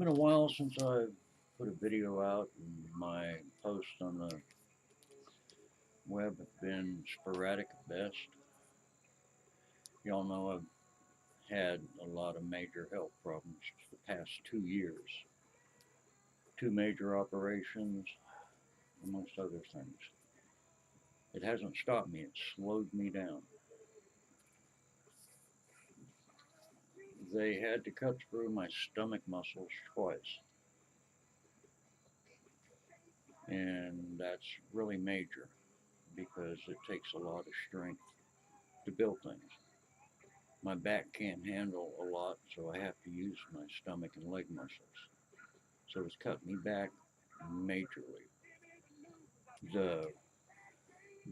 been a while since I put a video out, and my posts on the web have been sporadic at best. Y'all know I've had a lot of major health problems for the past 2 years. Two major operations, amongst other things. It hasn't stopped me, it slowed me down. They had to cut through my stomach muscles twice, and that's really major because it takes a lot of strength to build things. My back can't handle a lot, so I have to use my stomach and leg muscles. So it's cut me back majorly. The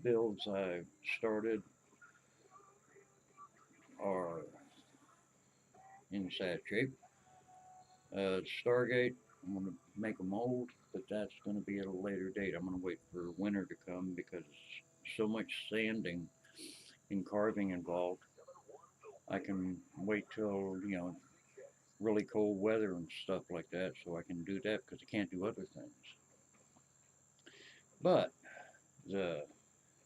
builds I've started are in sad shape. Stargate, I'm going to make a mold, but that's going to be at a later date. I'm going to wait for winter to come because so much sanding and carving involved. I can wait till, really cold weather and stuff like that so I can do that because I can't do other things. But the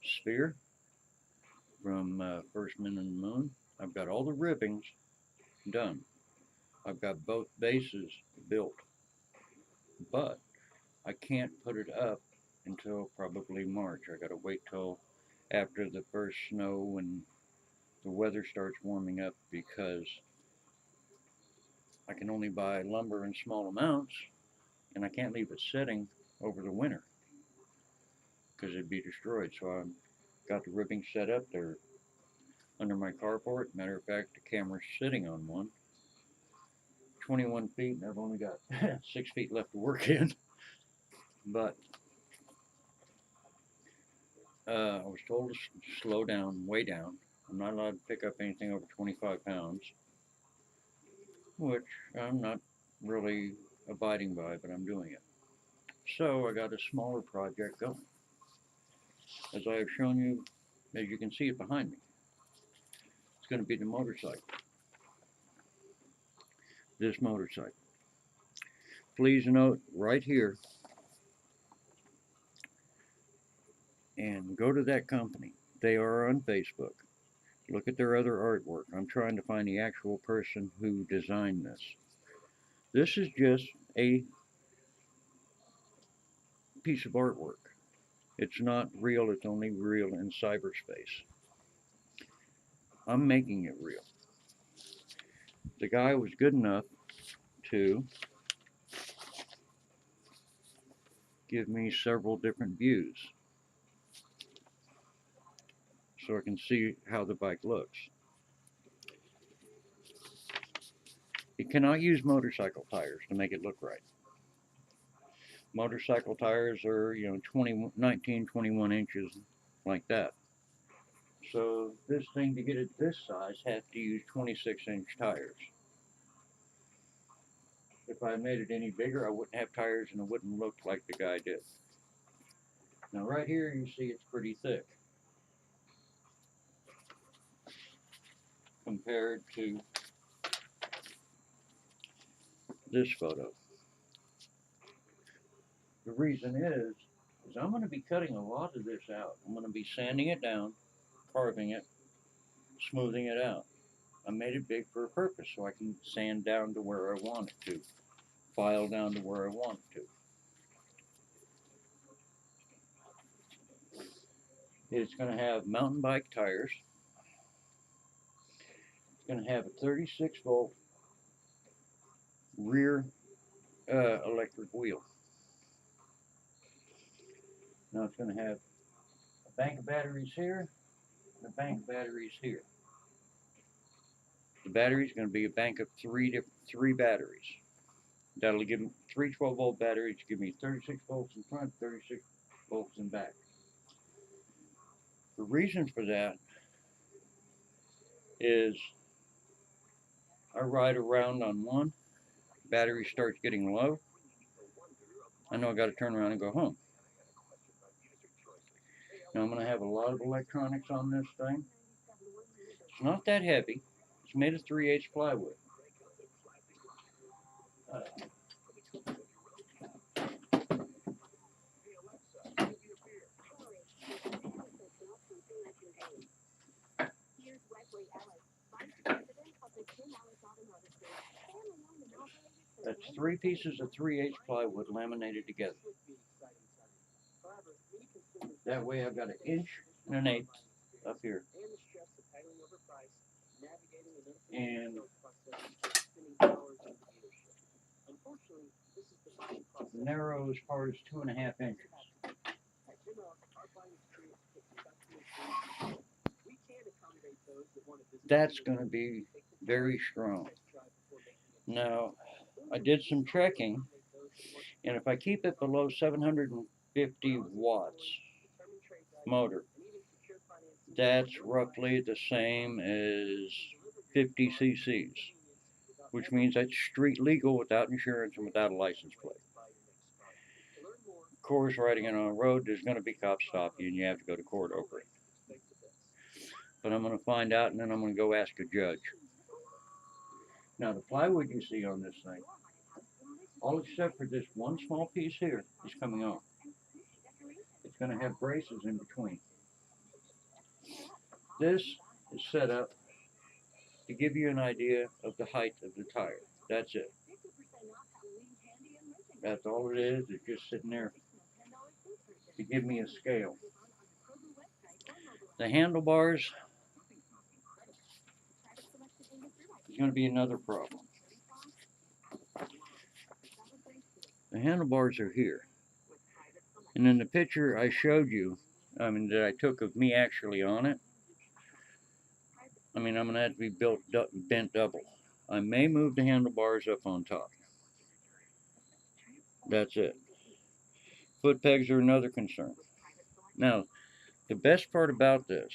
sphere from First Men in the Moon, I've got all the ribbings done. I've got both bases built, but I can't put it up until probably March. I gotta wait till after the first snow and the weather starts warming up because I can only buy lumber in small amounts and I can't leave it sitting over the winter because it'd be destroyed. So I've got the ribbing set up. They're under my carport. Matter of fact, the camera's sitting on one. 21 feet, and I've only got 6 feet left to work in. But I was told to slow down, way down. I'm not allowed to pick up anything over 25 pounds, which I'm not really abiding by, but I'm doing it. So I got a smaller project going. As I have shown you, as you can see it behind me, it's going to be the motorcycle. This motorcycle. Please note right here, and go to that company. They are on Facebook. Look at their other artwork. I'm trying to find the actual person who designed this. This is just a piece of artwork. It's not real, it's only real in cyberspace. I'm making it real. The guy was good enough to give me several different views so I can see how the bike looks. It cannot use motorcycle tires to make it look right. Motorcycle tires are, 19, 21 inches, like that. So this thing, to get it this size, had to use 26-inch tires. If I made it any bigger, I wouldn't have tires and it wouldn't look like the guy did. Now right here, you see it's pretty thick compared to this photo. The reason is I'm going to be cutting a lot of this out. I'm going to be sanding it down, carving it, smoothing it out. I made it big for a purpose so I can sand down to where I want it to, file down to where I want it to. It's going to have mountain bike tires. It's going to have a 36-volt rear electric wheel. Now it's going to have a bank of batteries here and a bank of batteries here. The battery is going to be a bank of three batteries. That'll give me 3 12-volt batteries, give me 36 volts in front, 36 volts in back. The reason for that is I ride around on one, battery starts getting low, I know I got to turn around and go home. Now I'm going to have a lot of electronics on this thing. It's not that heavy. It's made of 3/8 plywood. That's 3 pieces of 3/8 plywood laminated together. That way I've got 1 1/8 up here. And the narrowest part is 2.5 inches. That's going to be very strong. Now, I did some checking, and if I keep it below 750 watts motor, that's roughly the same as 50 cc's, which means that's street legal without insurance and without a license plate. Of course, riding it on a road, there's going to be cops stop you and you have to go to court over it. But I'm going to find out, and then I'm going to go ask a judge. Now, the plywood you see on this thing, all except for this one small piece here, is coming off. It's going to have braces in between. This is set up to give you an idea of the height of the tire. That's it. That's all it is. It's just sitting there to give me a scale. The handlebars is going to be another problem. The handlebars are here. And in the picture I showed you, that I took of me actually on it, I'm going to have to be bent double. I may move the handlebars up on top. That's it. Foot pegs are another concern. Now, the best part about this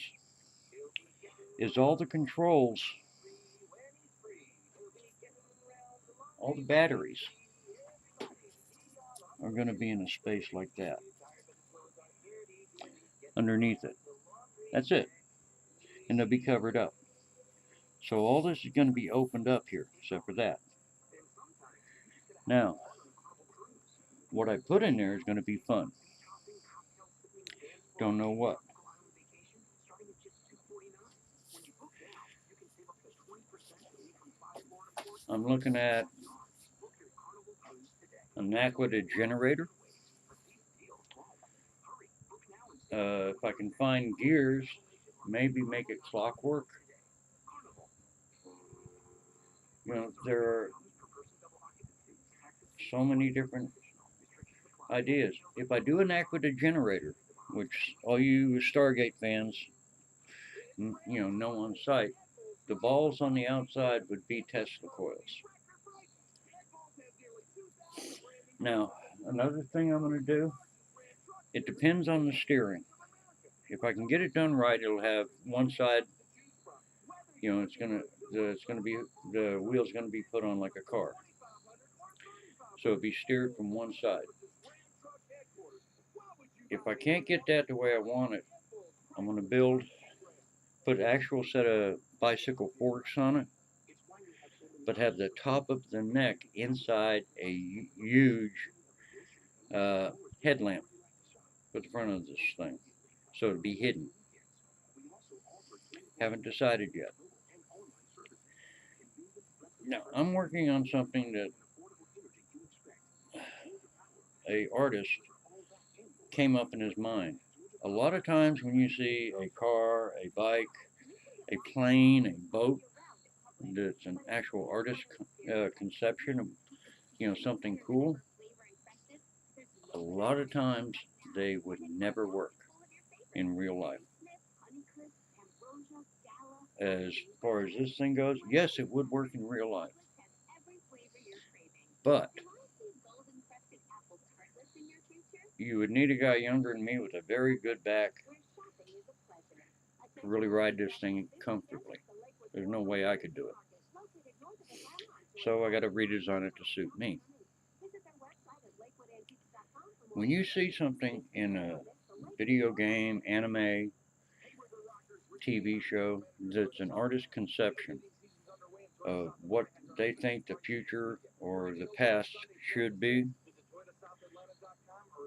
is all the controls, all the batteries are going to be in a space like that, underneath it. That's it. And they'll be covered up. So all this is going to be opened up here, except for that. Now, what I put in there is going to be fun. Don't know what. I'm looking at an aqua generator. If I can find gears, maybe make it clockwork. There are so many different ideas. If I do an aqua generator, which all you Stargate fans, know on sight, the balls on the outside would be Tesla coils. Now, another thing I'm going to do, it depends on the steering. If I can get it done right, it'll have one side, it's going to be, the wheel's going to be put on like a car. So it'll be steered from one side. If I can't get that the way I want it, I'm going to put actual set of bicycle forks on it, but have the top of the neck inside a huge headlamp at the front of this thing, so it'll be hidden. Haven't decided yet. Now, I'm working on something that a artist came up in his mind. A lot of times when you see a car, a bike, a plane, a boat, that's an actual artist conception of, something cool, a lot of times they would never work in real life. As far as this thing goes, yes, it would work in real life. But you would need a guy younger than me with a very good back to really ride this thing comfortably. There's no way I could do it. So I got to redesign it to suit me. When you see something in a video game, anime, TV show that's an artist's conception of what they think the future or the past should be,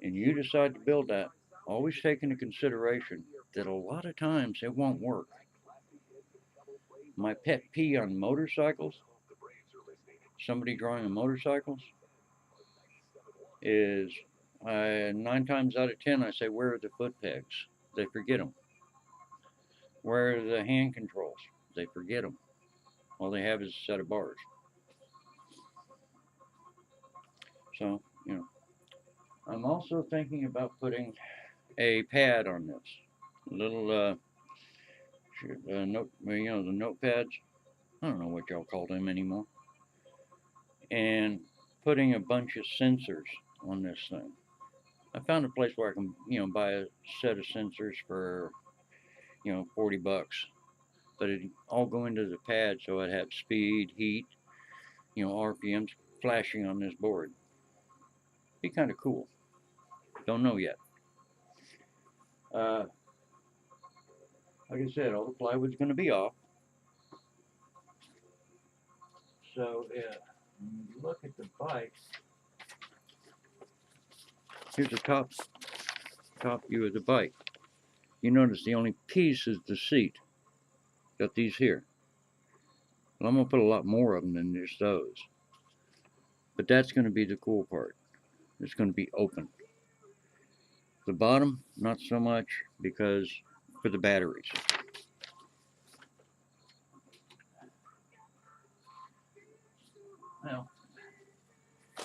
and you decide to build that, always take into consideration that a lot of times it won't work. My pet peeve on motorcycles somebody drawing on motorcycles is 9 times out of 10 I say, where are the foot pegs? They forget them. Where are the hand controls? They forget them. All they have is a set of bars. So, I'm also thinking about putting a pad on this. A little note, the notepads. I don't know what y'all call them anymore. And putting a bunch of sensors on this thing. I found a place where I can, buy a set of sensors for, $40. But it all go into the pad, so I'd have speed, heat, RPMs flashing on this board. Be kind of cool. Don't know yet. Like I said, all the plywood's going to be off. So when you look at the bike, here's the top view of the bike. You notice the only piece is the seat. Got these here. Well, I'm going to put a lot more of them than just those. But that's going to be the cool part. It's going to be open. The bottom, not so much, because for the batteries. Now,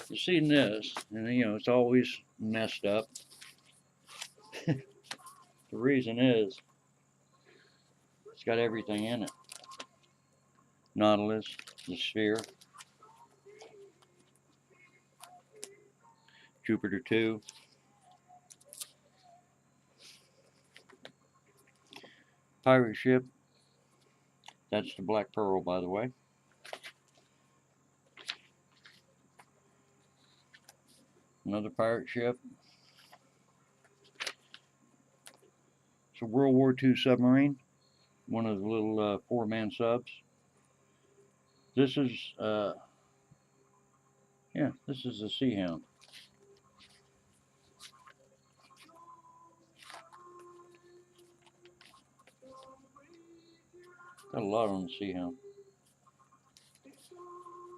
you see this, and it's always messed up. The reason is, it's got everything in it. Nautilus, the sphere, Jupiter 2, pirate ship. That's the Black Pearl, by the way. Another pirate ship. It's a World War II submarine. One of the little 4-man subs. This is, this is a Sea Hound. Got a lot on the Sea Hound.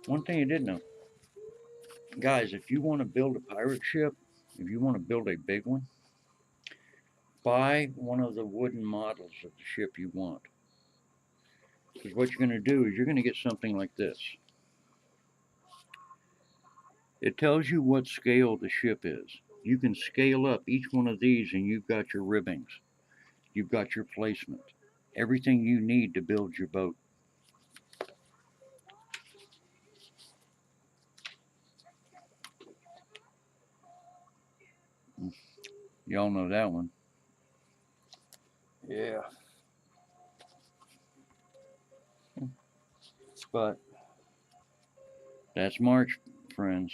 One thing you did know, guys, if you want to build a pirate ship, if you want to build a big one, buy one of the wooden models of the ship you want. Because what you're going to do is you're going to get something like this. It tells you what scale the ship is. You can scale up each one of these and you've got your ribbings. You've got your placement. Everything you need to build your boat. Y'all know that one. Yeah. But that's March, friends.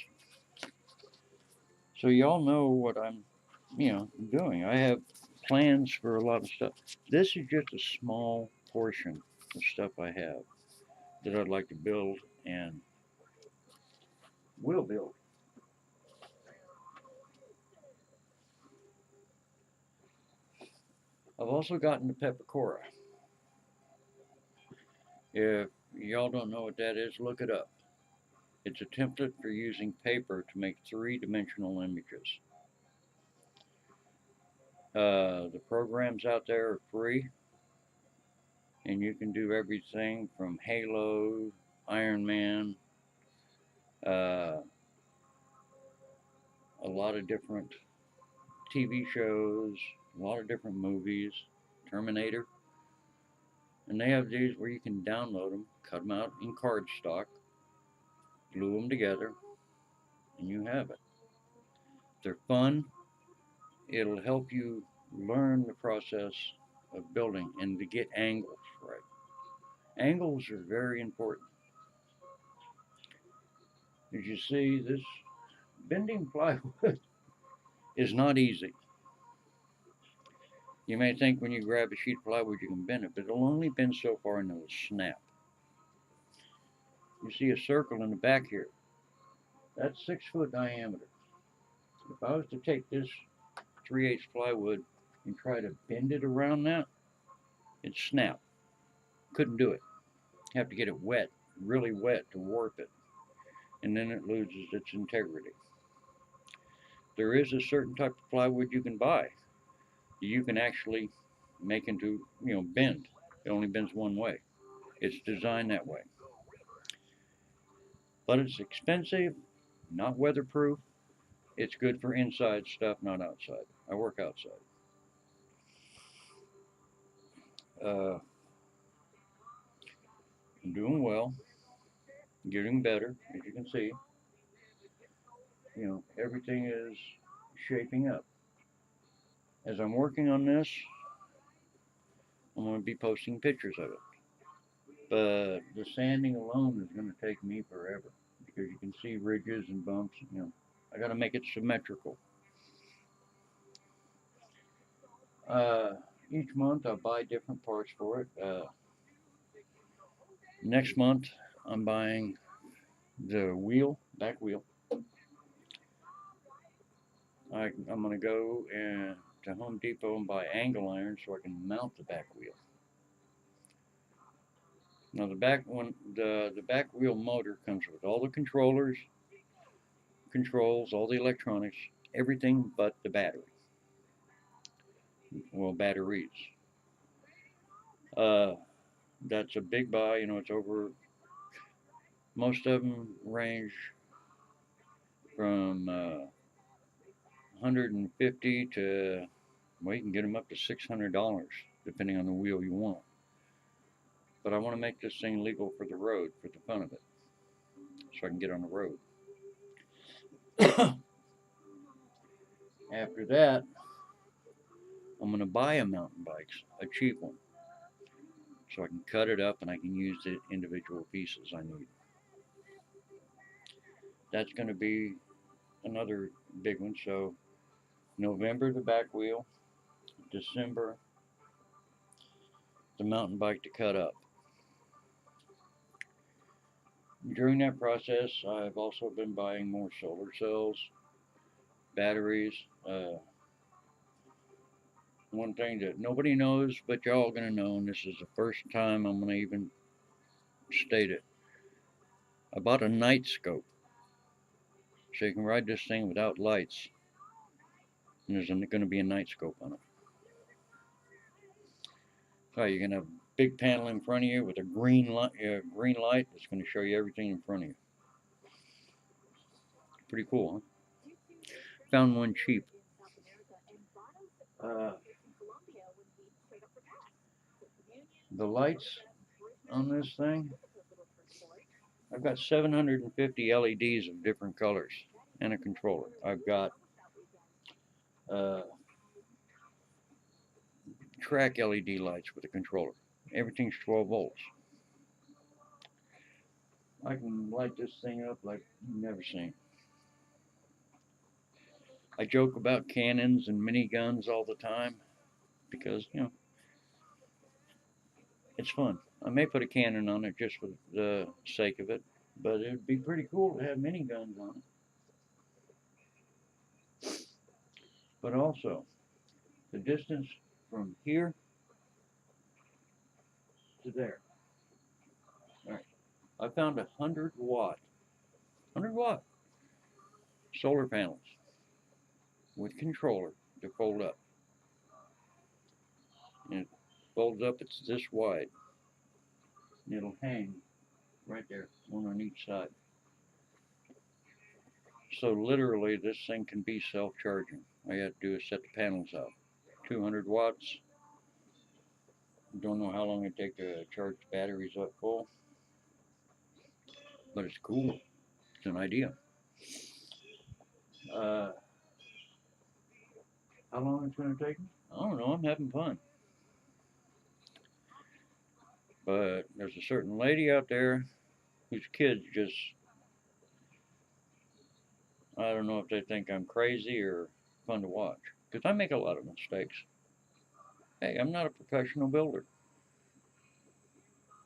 So y'all know what I'm, doing. I have plans for a lot of stuff. This is just a small portion of stuff I have that I'd like to build and will build. I've also gotten the Peppercora. If y'all don't know what that is, look it up. It's a template for using paper to make three-dimensional images. The programs out there are free, and you can do everything from Halo, Iron Man, a lot of different TV shows, a lot of different movies, Terminator. And they have these where you can download them, cut them out in cardstock, glue them together, and you have it. They're fun. It'll help you learn the process of building and to get angles right. Angles are very important. As you see, this bending plywood is not easy. You may think when you grab a sheet of plywood you can bend it, but it'll only bend so far and it'll snap. You see a circle in the back here. That's 6 foot diameter. If I was to take this 3/8 plywood and try to bend it around that, it'd snap. Couldn't do it. Have to get it wet, really wet to warp it. and then it loses its integrity. There is a certain type of plywood you can buy. You can actually make into, bend. It only bends one way. It's designed that way. But it's expensive, not weatherproof. It's good for inside stuff, not outside. I work outside. Uh, I'm doing well, getting better, as you can see. Everything is shaping up. As I'm working on this, I'm going to be posting pictures of it. But the sanding alone is going to take me forever because you can see ridges and bumps. I got to make it symmetrical. Uh, each month I buy different parts for it. Next month I'm buying the back wheel. I'm going to go to Home Depot and buy angle iron so I can mount the back wheel. Now the back wheel motor comes with all the controls, all the electronics, everything but the battery. Well, batteries. Uh, that's a big buy. It's over. Most of them range from 150 to, well, you can get them up to $600 depending on the wheel you want. But I want to make this thing legal for the road, for the fun of it, so I can get on the road. After that, I'm going to buy a mountain bike, a cheap one, so I can cut it up and I can use the individual pieces I need. That's going to be another big one. So November, the back wheel. December, the mountain bike to cut up. During that process, I've also been buying more solar cells, batteries. One thing that nobody knows, but y'all gonna know, and this is the first time I'm gonna even state it. I bought a night scope, so you can ride this thing without lights, and there's gonna be a night scope on it. So you're gonna have a big panel in front of you with a green light that's gonna show you everything in front of you. Pretty cool, huh? Found one cheap. The lights on this thing, I've got 750 LEDs of different colors and a controller. I've got track LED lights with a controller. Everything's 12 volts. I can light this thing up like you've never seen. I joke about cannons and miniguns all the time because, it's fun. I may put a cannon on it just for the sake of it, but it would be pretty cool to have miniguns on it. But also, the distance from here to there. All right. I found 100 watt solar panels with controller to fold up. And it folds up, it's this wide. And it'll hang right there, one on each side. So literally this thing can be self-charging. All you have to do is set the panels out. 200 watts. Don't know how long it takes to charge the batteries up full. But it's cool. It's an idea. How long it's going to take me? I don't know. I'm having fun. But there's a certain lady out there whose kids just, I don't know if they think I'm crazy or fun to watch. Because I make a lot of mistakes. Hey, I'm not a professional builder.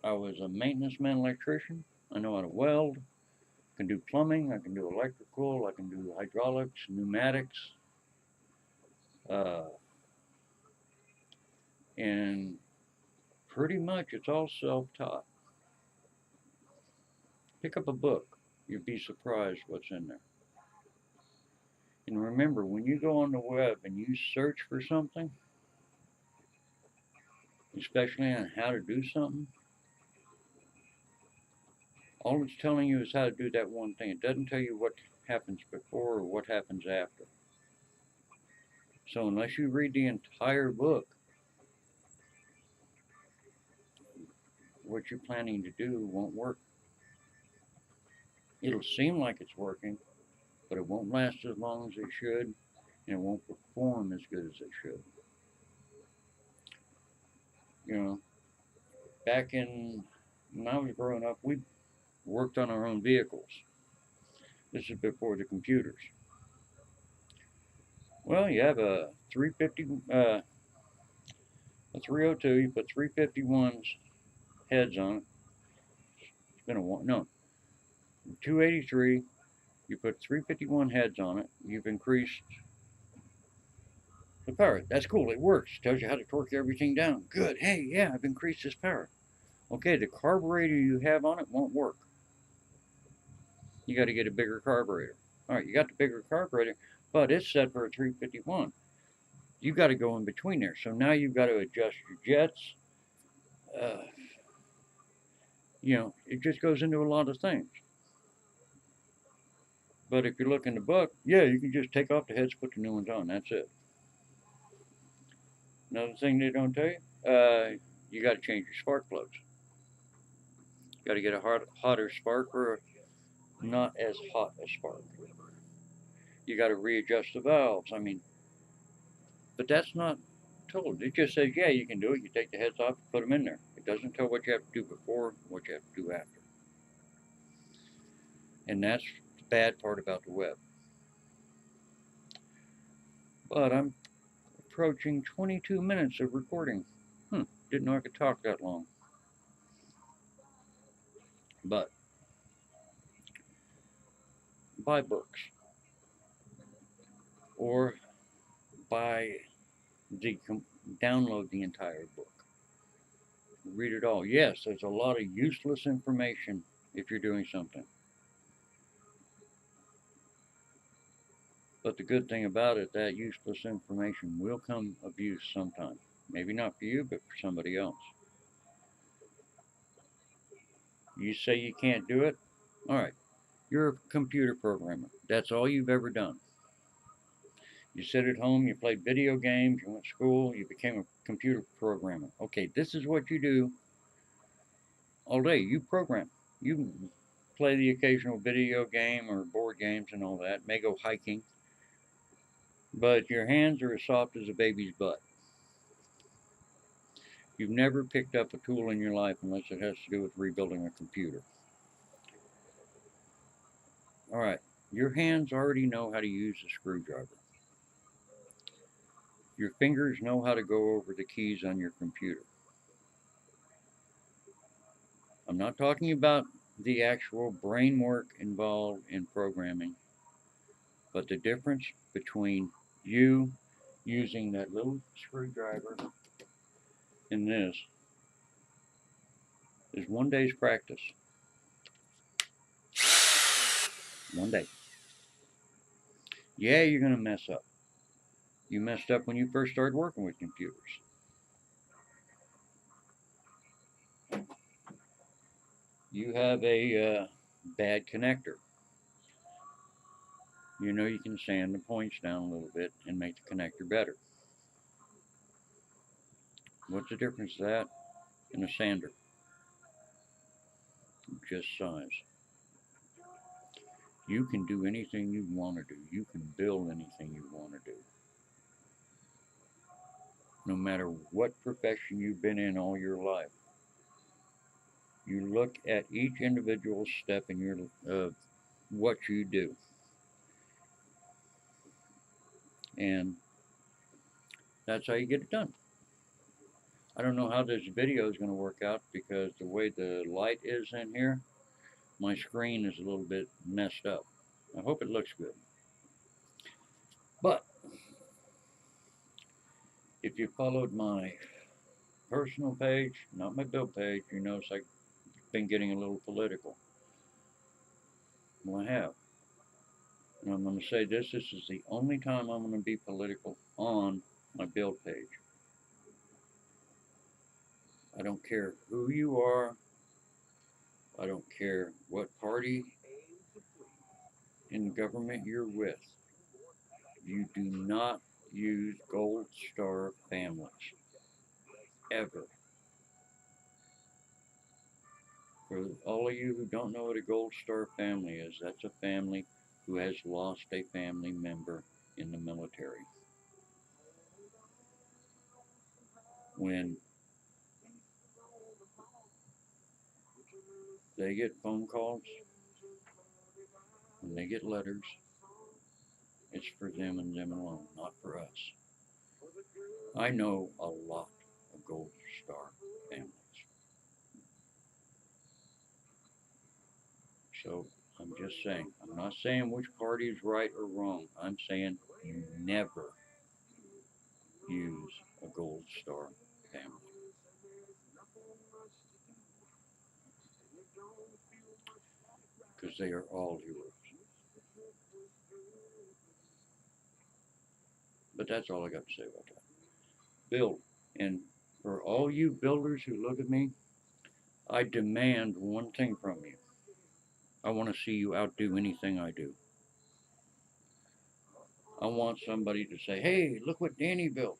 I was a maintenance man electrician. I know how to weld. I can do plumbing. I can do electrical. I can do hydraulics, pneumatics. And pretty much it's all self-taught. Pick up a book. You'd be surprised what's in there. And remember, when you go on the web and you search for something, especially on how to do something, all it's telling you is how to do that one thing. It doesn't tell you what happens before or what happens after. So unless you read the entire book, what you're planning to do won't work. It'll seem like it's working, but it won't last as long as it should, and it won't perform as good as it should. You know, back when I was growing up, we worked on our own vehicles. This is before the computers. Well, you have a 350, a 302. You put 351's heads on it. It's been a while. No, 283. You put 351 heads on it. You've increased the power. That's cool. It works. Tells you how to torque everything down. Good. Hey, yeah, I've increased this power. Okay, the carburetor you have on it won't work. You got to get a bigger carburetor. All right, you got the bigger carburetor, but it's set for a 351. You got to go in between there. So now you've got to adjust your jets. Uh, it just goes into a lot of things. But if you look in the book, yeah, you can just take off the heads, put the new ones on. That's it. Another thing they don't tell you, you got to change your spark plugs. You got to get a hotter spark or not as hot a spark. You got to readjust the valves. I mean, but that's not told. It just says, yeah, you can do it. You take the heads off, put them in there. It doesn't tell what you have to do before, what you have to do after. And that's the bad part about the web. But I'm approaching 22 minutes of recording. Didn't know I could talk that long. But buy books or download the entire book. Read it all. Yes, there's a lot of useless information if you're doing something. But the good thing about it, that useless information will come of use sometime. Maybe not for you, but for somebody else. You say you can't do it? All right. You're a computer programmer. That's all you've ever done. You sit at home, you played video games, you went to school, you became a computer programmer. Okay, this is what you do all day. You program. You play the occasional video game or board games and all that, may go hiking, but your hands are as soft as a baby's butt. You've never picked up a tool in your life unless it has to do with rebuilding a computer. All right, your hands already know how to use a screwdriver. Your fingers know how to go over the keys on your computer. I'm not talking about the actual brain work involved in programming, but the difference between you using that little screwdriver and this is one day's practice. One day. Yeah, you're going to mess up. You messed up when you first started working with computers. You have a bad connector. You know you can sand the points down a little bit and make the connector better. What's the difference of that and a sander? Just size. You can do anything you want to do. You can build anything you want to do. No matter what profession you've been in all your life. You look at each individual step in your what you do. And that's how you get it done. I don't know how this video is going to work out because the way the light is in here, my screen is a little bit messed up. I hope it looks good. But if you followed my personal page, not my build page, you notice I've been getting a little political. Well, I have. And I'm going to say this is the only time I'm going to be political on my build page. I don't care who you are. I don't care what party in government you're with. You do not use Gold Star families. Ever. For all of you who don't know what a Gold Star family is, that's a family who has lost a family member in the military. When they get phone calls, when they get letters, it's for them and them alone, not for us. I know a lot of Gold Star families. So I'm just saying, I'm not saying which party is right or wrong. I'm saying you never use a Gold Star family. Because they are all heroes. But that's all I got to say about that. Build. And for all you builders who look at me, I demand one thing from you. I want to see you outdo anything I do. I want somebody to say, hey, look what Danny built.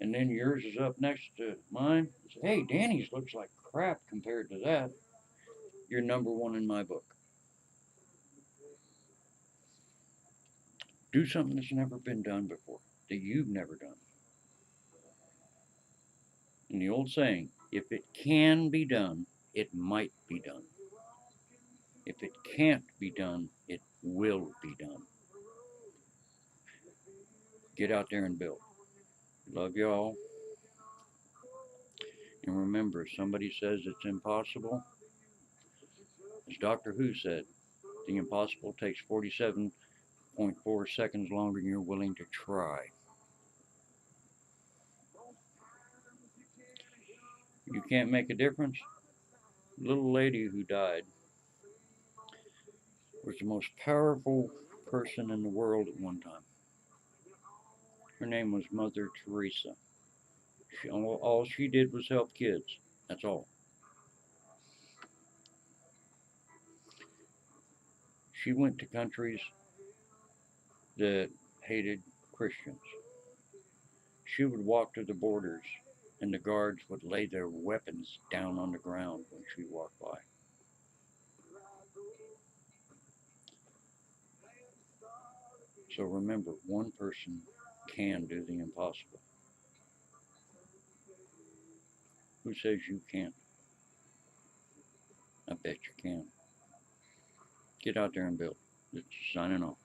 And then yours is up next to mine. Say, hey, Danny's looks like crap compared to that. You're number one in my book. Do something that's never been done before, that you've never done. And the old saying, if it can be done, it might be done. If it can't be done, it will be done. Get out there and build. Love y'all. And remember, if somebody says it's impossible, as Doctor Who said, the impossible takes 47.4 seconds longer than you're willing to try. You can't make a difference? The little lady who died was the most powerful person in the world at one time. Her name was Mother Teresa. All she did was help kids. That's all. She went to countries that hated Christians. She would walk to the borders, and the guards would lay their weapons down on the ground when she walked by. So remember, one person can do the impossible. Who says you can't? I bet you can. Get out there and build. It's signing off.